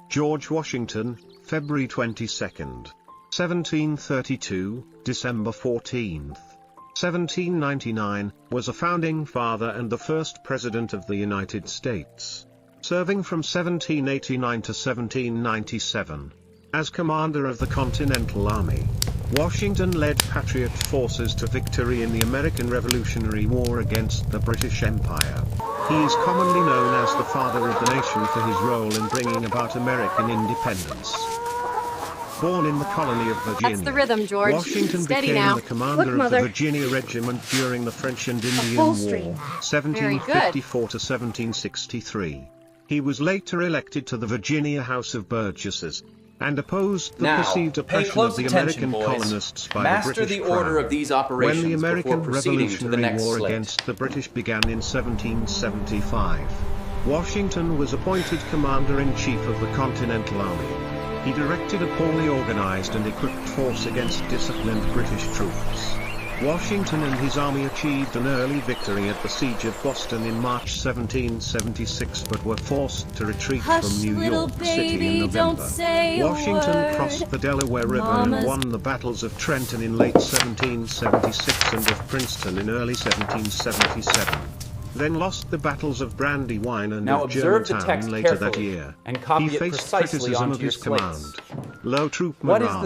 George Washington, February 22nd, 1732, December 14th, 1799, was a founding father and the first President of the United States, serving from 1789 to 1797. As commander of the Continental Army, Washington led Patriot forces to victory in the American Revolutionary War against the British Empire. He is commonly known as the father of the nation for his role in bringing about American independence. Born in the colony of Virginia, that's the rhythm, George. Washington Steady became now. the commander Look, of the Virginia Regiment during the French and Indian War, 1754 to 1763. He was later elected to the Virginia House of Burgesses, and opposed the perceived oppression of the American colonists by the British order of these operations when the American Revolutionary War slate. against the British began in 1775. Washington was appointed Commander-in-Chief of the Continental Army. He directed a poorly organized and equipped force against disciplined British troops. Washington and his army achieved an early victory at the Siege of Boston in March 1776 but were forced to retreat from New York City in November. Washington crossed the Delaware River and won the battles of Trenton in late 1776 and of Princeton in early 1777. Then lost the battles of Brandywine and of Germantown later that year. He faced criticism of his command, low troop morale,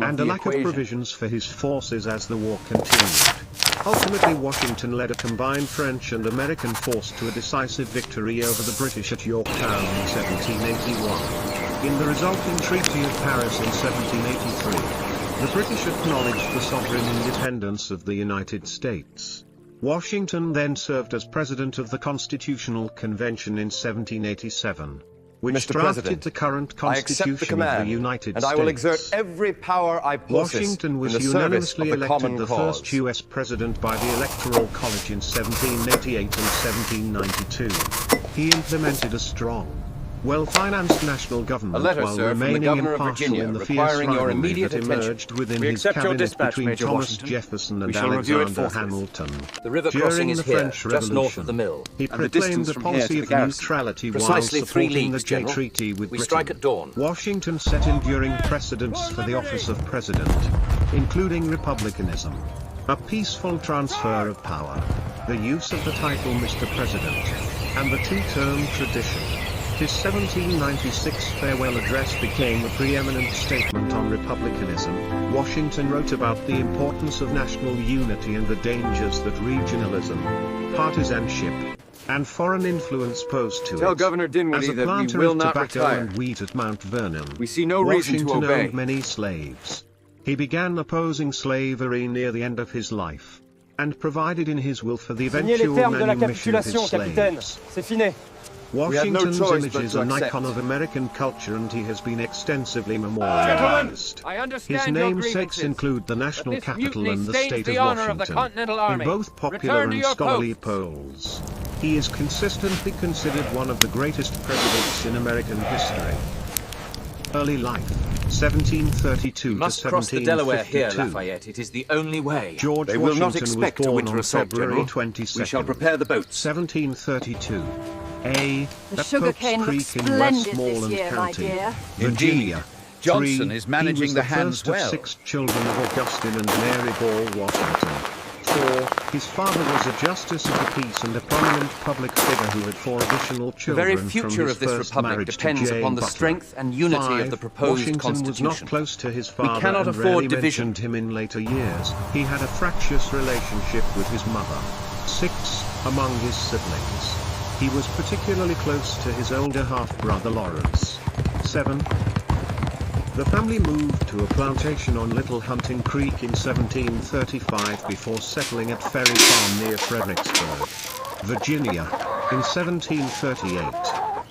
and a lack of provisions for his forces as the war continued. Ultimately, Washington led a combined French and American force to a decisive victory over the British at Yorktown in 1781. In the resulting Treaty of Paris in 1783, the British acknowledged the sovereign independence of the United States. Washington then served as President of the Constitutional Convention in 1787, which drafted the current Constitution of the United States. And I will exert every power I possess Washington was in the service unanimously of the elected common the cause. first U.S. President by the Electoral College in 1788 and 1792. He implemented a strong, well-financed national government while remaining impartial in the fierce rivalry that emerged within his cabinet between Thomas Jefferson and Alexander Hamilton. During the French Revolution, he proclaimed a policy of neutrality while supporting the Jay Treaty with Britain. Washington set enduring precedents for the office of president, including republicanism, a peaceful transfer of power, the use of the title Mr. President, and the two-term tradition. His 1796 farewell address became a preeminent statement on republicanism. Washington wrote about the importance of national unity and the dangers that regionalism, partisanship, and foreign influence pose to it. Tell Governor Dinwiddie that we will not retire. And wheat at Mount Vernon, we see no reason to Washington obey. owned many slaves. He began opposing slavery near the end of his life, and provided in his will for the eventual manumission of his slaves. Washington's image is an icon of American culture and he has been extensively memorialized. His namesakes include the national capital and the state of Washington, in both popular and scholarly polls. He is consistently considered one of the greatest presidents in American history. Early life, 1732 to 1752. Must cross the Delaware here, Lafayette. It is the only way. George They will not Washington expect was a born winter on assault, February General. 22nd, We shall prepare the boats. 1732. The at sugarcane Pope's looks Creek in splendid this Westmoreland year, my County, dear. Virginia. Johnson 3. is managing He was the hands first of well. 6 children of Augustine and Mary Ball Washington. 4. His father was a justice of the peace and a prominent public figure who had 4 additional The children very from future his of this first republic marriage to depends Jane upon the Butler. strength and unity 5. of the proposed Washington constitution. was not close to his father cannot and afford rarely division. mentioned him in later years. He had a fractious relationship with his mother. 6. Among his siblings, he was particularly close to his older half-brother Lawrence. 7. The family moved to a plantation on Little Hunting Creek in 1735 before settling at Ferry Farm near Fredericksburg, Virginia, in 1738.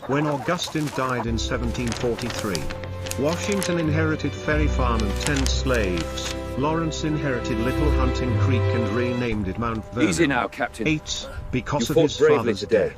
When Augustine died in 1743, Washington inherited Ferry Farm and 10 slaves. Lawrence inherited Little Hunting Creek and renamed it Mount Vernon. Easy now, Captain. 8. Because You of his fought bravely father's today. death,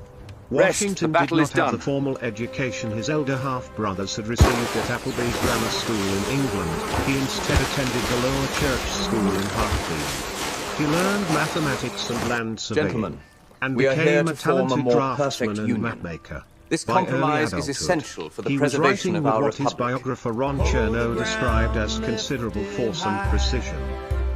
Rest, Washington the did battle not is have done. the formal education his elder half-brothers had received at Appleby's Grammar School in England. He instead attended the Lower Church School in Hartfield. He learned mathematics and land surveying, Gentlemen, and we are here became to a form a talented more draftsman perfect and union. mapmaker. This by early compromise is adulthood. essential for the He was preservation writing of with our what his republic. biographer Ron Chernow described as considerable force and precision.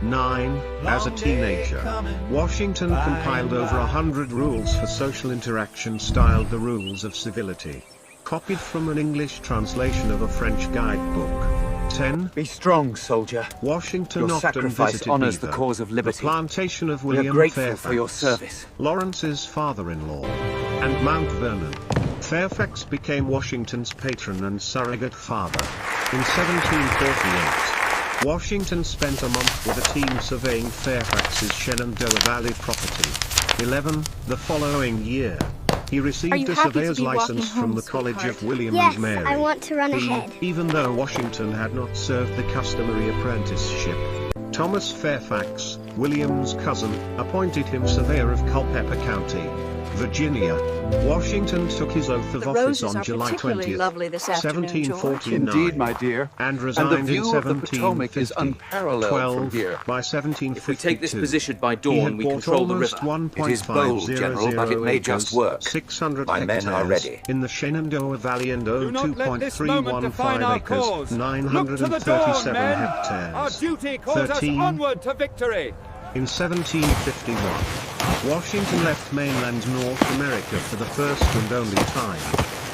9. As a teenager, Washington compiled over 100 rules for social interaction styled the Rules of Civility, copied from an English translation of a French guidebook. 10. Be strong, soldier. Washington Your often sacrifice visited honors the Beaver, cause of liberty. the plantation of We are William grateful Fairfax, for your service. Lawrence's father-in-law, and Mount Vernon. Fairfax became Washington's patron and surrogate father. In 1748, Washington spent a month with a team surveying Fairfax's Shenandoah Valley property. 11. The following year, he received a surveyor's license from the College of William and Mary. Yes, I want to run ahead. Even though Washington had not served the customary apprenticeship, Thomas Fairfax, William's cousin, appointed him surveyor of Culpeper County, Virginia. Washington took his oath of office on July 20th, 1749, Indeed, my dear. and And resigned the in view of the Potomac is 1750. unparalleled 12. from here. By 1752, If we take this position by he dawn, had we bought control the almost river. 1.500 It is bold, General, but it may just acres, work. 600 My men are hectares ready. in the Shenandoah Valley and Do not let this moment define 2.315 our acres, cause. Look to the dawn, 937 men. hectares. Our duty calls 13. us onward to victory. In 1751, Washington left mainland North America for the first and only time,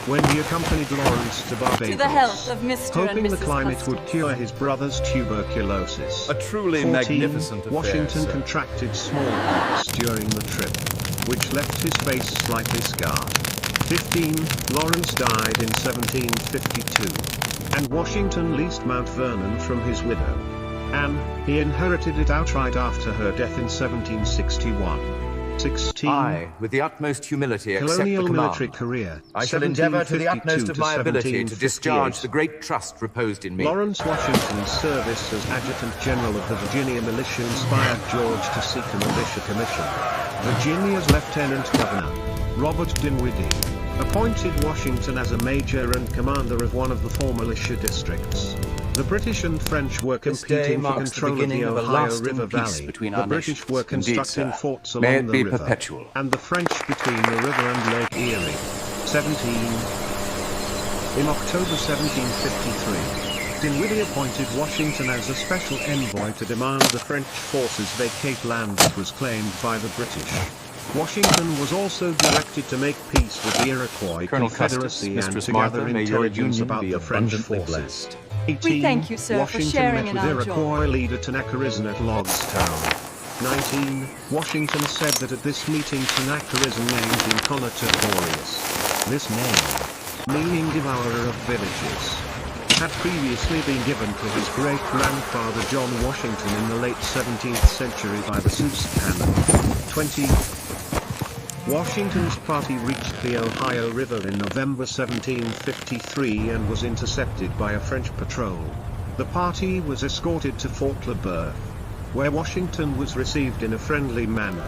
when he accompanied Lawrence to Barbados, To the health of Mr. and hoping the Mrs. climate Custis. would cure his brother's tuberculosis. A truly 14. magnificent affair, Washington sir. contracted smallpox during the trip, which left his face slightly scarred. 15. Lawrence died in 1752, and Washington leased Mount Vernon from his widow, Anne. He inherited it outright after her death in 1761. 16. I, with the utmost humility, accept the Colonial command. military career. I shall endeavour to the utmost of my ability to discharge 1752 the great trust reposed in me. Lawrence Washington's service as Adjutant General of the Virginia Militia inspired George to seek a militia commission. Virginia's Lieutenant Governor, Robert Dinwiddie, appointed Washington as a major and commander of one of the four militia districts. The British and French were This day competing for marks the control of beginning the of a Ohio lasting River peace Valley. between The our British nations. were Indeed, constructing sir. forts May along it the be river, perpetual. and the French between the river and Lake Erie. 17. In October 1753, Dinwiddie appointed Washington as a special envoy to demand the French forces vacate land that was claimed by the British. Washington was also directed to make peace with the Iroquois Colonel Confederacy Custis, and Mistress to Martha, gather may your intelligence union about be the French abundantly forces. blessed. 18. We thank you, sir, for Washington sharing met in with our joy. Iroquois leader Tenackerism at Logstown. 19. Washington said that at this meeting Tenackerism named him Conatorius. This name, meaning devourer of villages, had previously been given to his great-grandfather John Washington in the late 17th century by the Susquehanna. 20. Washington's party reached the Ohio River in November 1753 and was intercepted by a French patrol. The party was escorted to Fort Le Boeuf, where Washington was received in a friendly manner.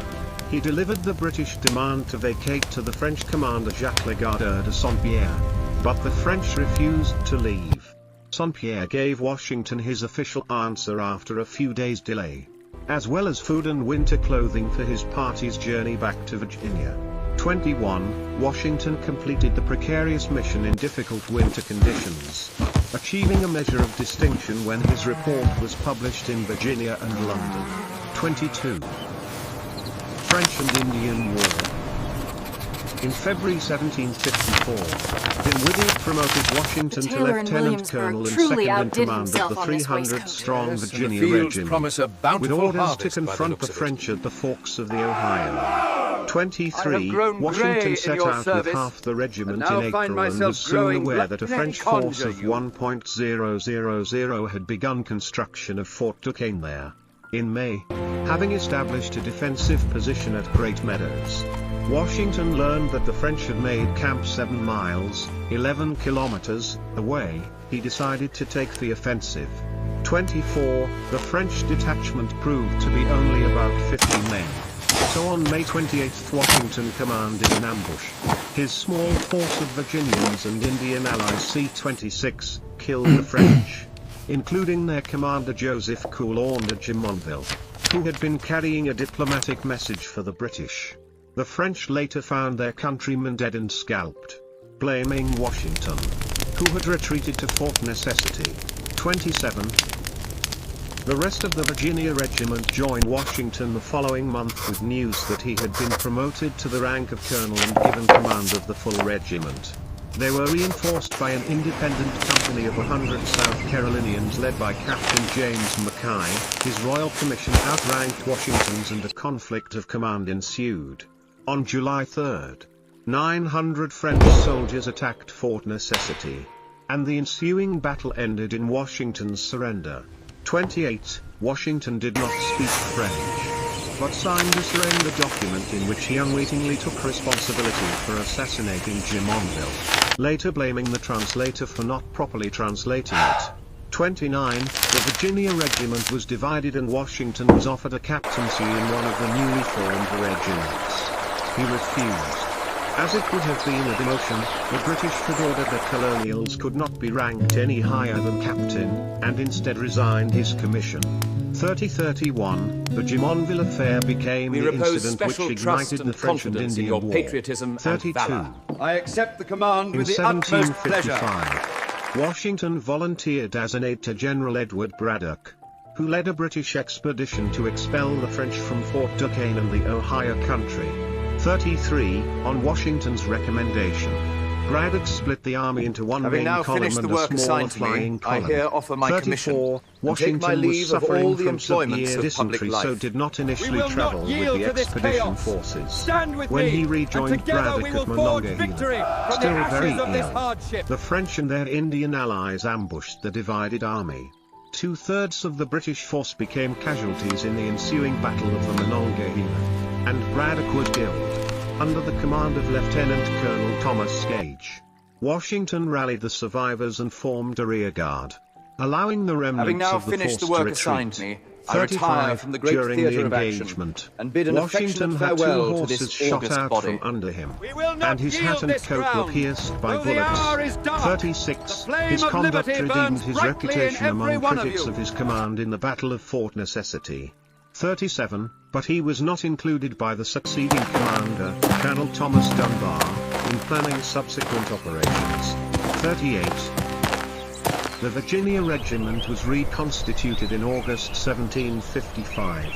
He delivered the British demand to vacate to the French commander Jacques Legardeur de Saint-Pierre, but the French refused to leave. Saint-Pierre gave Washington his official answer after a few days' delay, as well as food and winter clothing for his party's journey back to Virginia. 21. Washington completed the precarious mission in difficult winter conditions, achieving a measure of distinction when his report was published in Virginia and London. 22. French and Indian War. In February 1754, Dinwiddie promoted Washington to Taylor and Lieutenant Williamsburg Colonel and truly second in outdid command of himself the on this 300-strong waistcoat. Virginia The fields Regiment, promise a with bountiful orders to harvest by the confront looks the of it. French at the forks of the Ohio. 23. I have grown grey Washington in set your out with service, half the regiment and now in find April and myself was soon growing aware that a let French me force conjure of you. 1.000 had begun construction of Fort Duquesne there. In May, having established a defensive position at Great Meadows, Washington learned that the French had made camp 7 miles, 11 kilometers, away. He decided to take the offensive. 24. The French detachment proved to be only about 50 men. So on May 28 Washington commanded an ambush. His small force of Virginians and Indian allies C-26 killed the French, including their commander Joseph Coulon de Jumonville, who had been carrying a diplomatic message for the British. The French later found their countrymen dead and scalped. blaming Washington, who had retreated to Fort Necessity. 27. The rest of the Virginia Regiment joined Washington the following month with news that he had been promoted to the rank of colonel and given command of the full regiment. They were reinforced by an independent company of 100 South Carolinians led by Captain James Mackay. His royal commission outranked Washington's and a conflict of command ensued. On July 3, 900 French soldiers attacked Fort Necessity, and the ensuing battle ended in Washington's surrender. 28. Washington did not speak French, but signed a surrender document in which he unwittingly took responsibility for assassinating Jumonville, later blaming the translator for not properly translating it. 29. The Virginia Regiment was divided and Washington was offered a captaincy in one of the newly formed regiments. He refused. As it would have been a demotion, the British had ordered that colonials could not be ranked any higher than captain, and instead resigned his commission. 30-31, the Jumonville affair became the incident which ignited the French and Indian War. Patriotism 32. and valor. I accept the command In with the utmost pleasure. 1755, Washington volunteered as an aide to General Edward Braddock, who led a British expedition to expel the French from Fort Duquesne and the Ohio country. 33. On Washington's recommendation, Braddock split the army into one Having main now column finished and the a work smaller assigned to flying me, column. I here offer my 34. commission, and Washington take my leave was of suffering all the from employments severe of public dysentery, life. so did not initially We will not travel with yield the to this expedition chaos. forces. Stand with When me, he rejoined and together Braddock we at will forge Monongahela, victory from still the very ashes of this ill, hardship. the French and their Indian allies ambushed the divided army. 2/3 of the British force became casualties in the ensuing Battle of the Monongahela, and Braddock was killed, under the command of Lieutenant Colonel Thomas Gage. Washington rallied the survivors and formed a rearguard, allowing the Having remnants now of the finished force the work to assigned retreat. me, I retire 35. from the great During theatre the of action, engagement, and bid an Washington affectionate had 2 farewell to horses this shot august out body. from under him, We will not and his yield hat and this coat were ground. pierced by Though the hour is bullets. dark, 36. the flame His of conduct liberty redeemed burns his brightly in reputation every among one of critics you. of his command in the Battle of Fort Necessity. 37. But he was not included by the succeeding commander, Colonel Thomas Dunbar, in planning subsequent operations. 38. The Virginia Regiment was reconstituted in August 1755,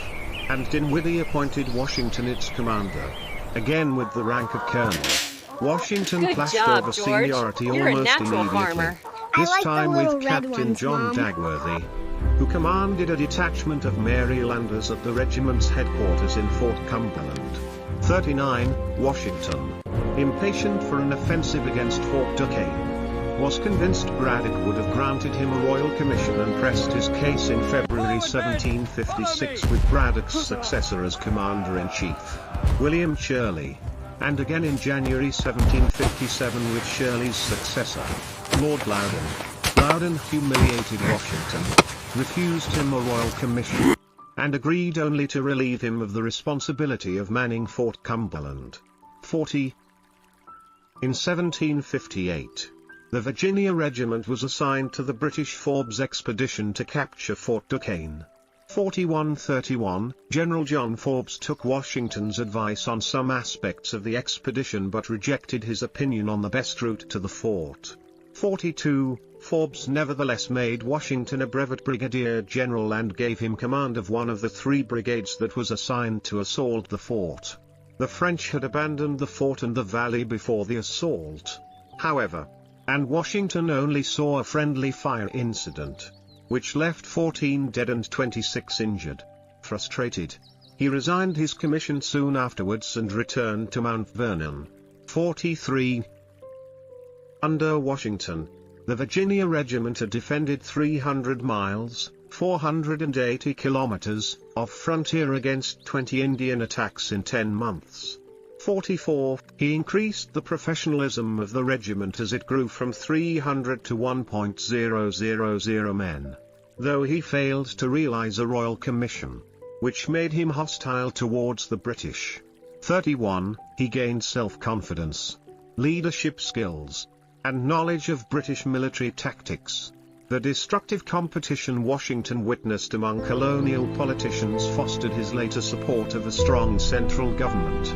and Dinwiddie appointed Washington its commander, again with the rank of colonel. Washington Good clashed job, over George. Seniority You're a almost natural immediately, farmer. this I like the time little with red Captain ones, John Mom. Dagworthy, who commanded a detachment of Marylanders at the regiment's headquarters in Fort Cumberland. 39. Washington, impatient for an offensive against Fort Duquesne, was convinced Braddock would have granted him a royal commission and pressed his case in February 1756 with Braddock's successor as commander-in-chief, William Shirley, and again in January 1757 with Shirley's successor, Lord Loudon. Loudon humiliated Washington, refused him a royal commission, and agreed only to relieve him of the responsibility of manning Fort Cumberland. 40. In 1758, the Virginia Regiment was assigned to the British Forbes expedition to capture Fort Duquesne. 41-31, General John Forbes took Washington's advice on some aspects of the expedition but rejected his opinion on the best route to the fort. 42, Forbes nevertheless made Washington a brevet brigadier general and gave him command of one of the 3 brigades that was assigned to assault the fort. The French had abandoned the fort and the valley before the assault, however, and Washington only saw a friendly fire incident, which left 14 dead and 26 injured. Frustrated, he resigned his commission soon afterwards and returned to Mount Vernon. 43. Under Washington, the Virginia Regiment had defended 300 miles, 480 kilometers, of frontier against 20 Indian attacks in 10 months. 44. He increased the professionalism of the regiment as it grew from 300 to 1,000 men, though he failed to realize a royal commission, which made him hostile towards the British. 31. He gained self-confidence, leadership skills, and knowledge of British military tactics. The destructive competition Washington witnessed among colonial politicians fostered his later support of a strong central government.